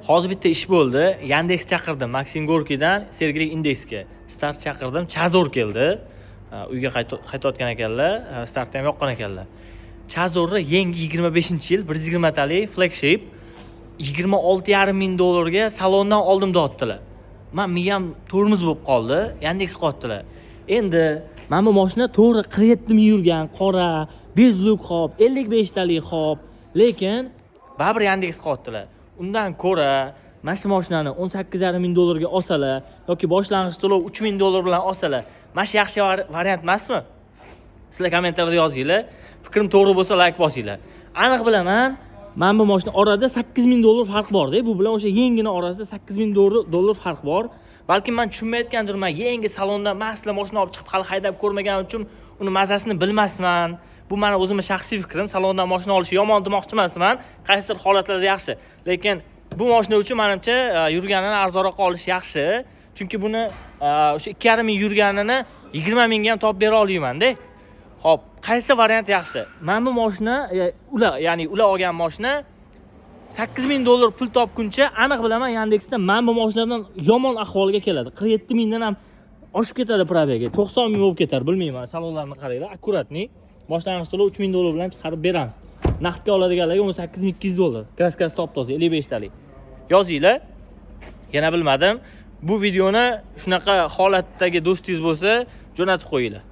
Hozir bitta ish bo'ldi. Yandex chaqirdim. Maxim Gorkidan Sergeli Indexga. Start chaqirdim. Chazor keldi. Uyga qaytayotgan ekanlar. Startni ham yoqqan ekanlar. Chazorni yangi 25-yil 120 talik flagship $26,500 ga salondan oldim deyaptilar. Men miyam tormoz bo'lib qoldi. Yandex qotdilar. Endi mana bu mashina to'g'ri 47 ming yurgan, qora, bezluk xo'p, 55 talik xo'p, lekin baribir Yandex qotdilar. Undan ko'ra mana shu mashinani $18,500 ga olsalar yoki boshlang'ich to'lov $3,000 bilan olsalar, mana shu yaxshi variant emasmi? Sizlar kommentariyada yozinglar. Fikrim to'g'ri bo'lsa like bosinglar. Aniq bilaman, mana bu mashina orada $8,000 farq bor-da. Bu bilan o'sha yengini orasida $8,000 farq bor. Balki men tushunmayotgandirman. Yangi salondan masla mashina olib chiqib hali haydab ko'rmaganim uchun uni mazasini bilmasman. Bu meni o'zimning shaxsiy fikrim. Salondan mashina olish yomon demoqchi emasman. Qaysidir holatlarda yaxshi. Lekin bu mashina uchun menimcha yurganini arzonroq olish yaxshi. Chunki buni o'sha 2,5 ming yurganini 20 mingga ham topib bera olmayman-da. Xo'p, qaysi variant yaxshi? Mana bu mashina, ular olgan mashina $8,000 pul topguncha aniq bilaman Yandexda mana bu mashinadan yomon ahvolga keladi. 47 mingdan ham oshib ketadi probegi. 90 ming bo'lib ketar, bilmayman. Salonlarni qaranglar, akkuratni. Boshlang'ich to'lov $3,000 bilan chiqarib beramiz. Naqdga oladiganlarga $18,200. Kraskasi top-toza 55 talik. Yozinglar. Yana bilmadim. Bu videoni shunaqa holatdagi do'stingiz bo'lsa, jo'natib qo'yinglar.